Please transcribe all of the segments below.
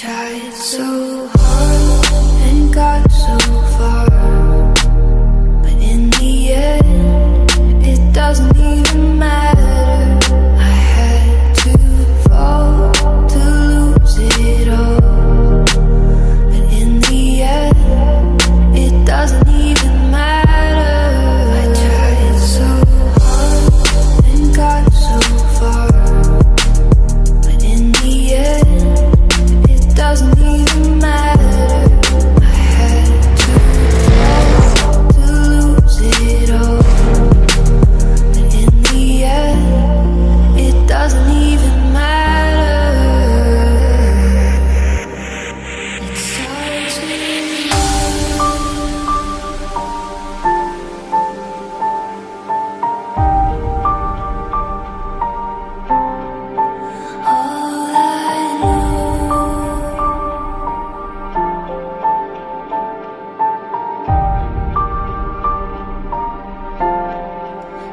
tried so hard and got so far, but in the end, it doesn't even matter. I had to fall to lose it all, but in the end, it doesn't even matter. I tried so hard and got so far, but in the end, it doesn't even matter. I had to fall to lose it all, but in the end, it doesn't even matter. It starts with all I know.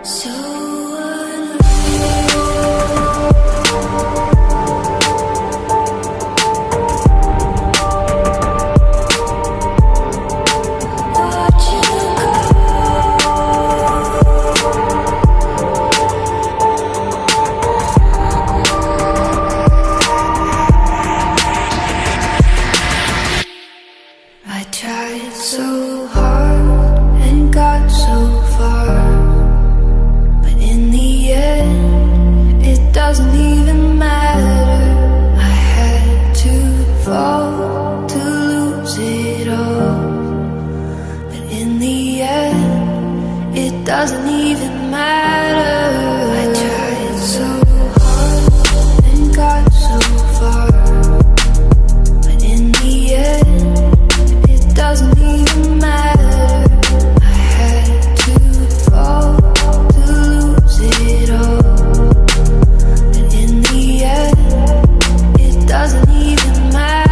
So unreal. Watch you go. I tried so hard and got so far, but in the end, it doesn't even matter. I had to fall to lose it all, but in the end, it doesn't even matter. I tried so hard and got so far, but in the end, it doesn't even matter. I had to fall to lose it all, but in the end, it doesn't even matter.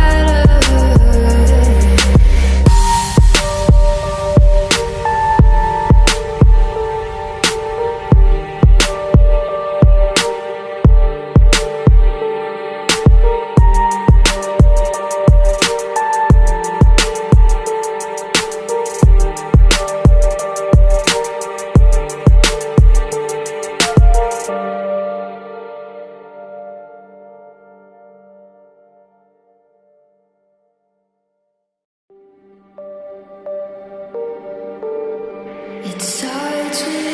It starts with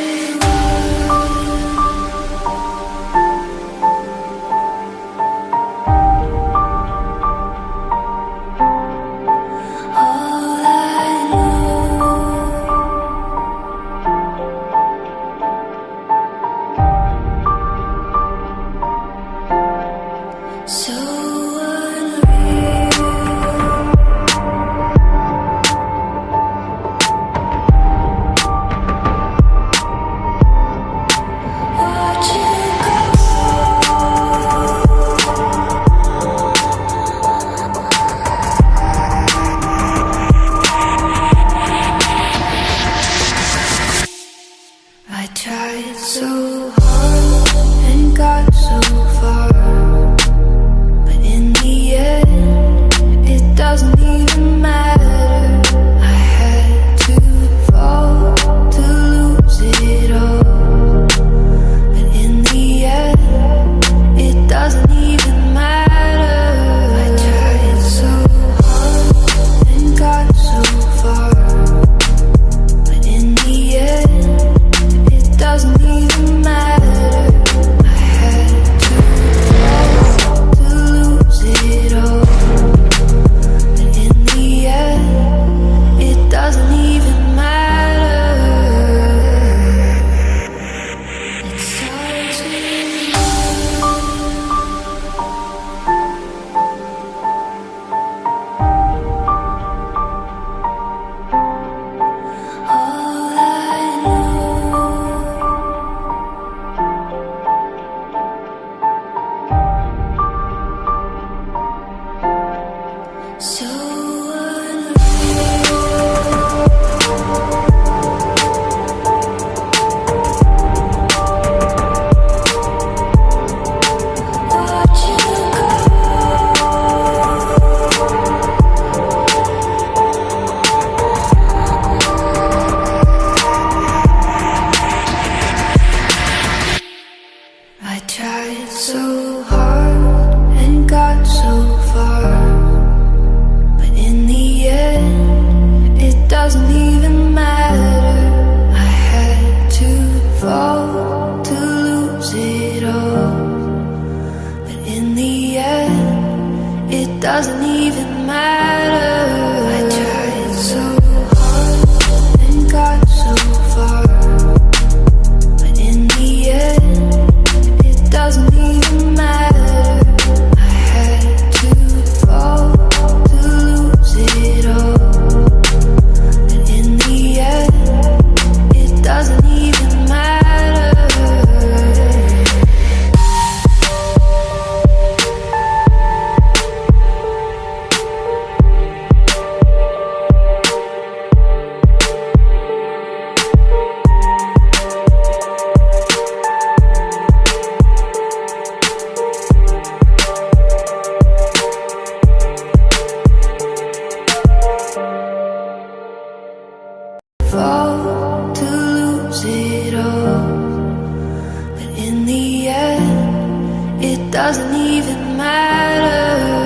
all I know. So unreal. Watch you I tried so hard and got so far, but in the end, it doesn't even matter. I had to fall to lose it all, but in the end, it doesn't even matter. I tried so hard and got so far, but in the end, it doesn't even matter. I had to fall to lose it all, but in the end, it doesn't even matter. It starts with all I know. So unreal. Watch you go. in the end, it doesn't even matter. I tried so hard and got so far, but in the end, it doesn't even matter. I had to fall to lose it all, but in the end, it doesn't even matter. Fall to lose it all, but in the end, it doesn't even matter.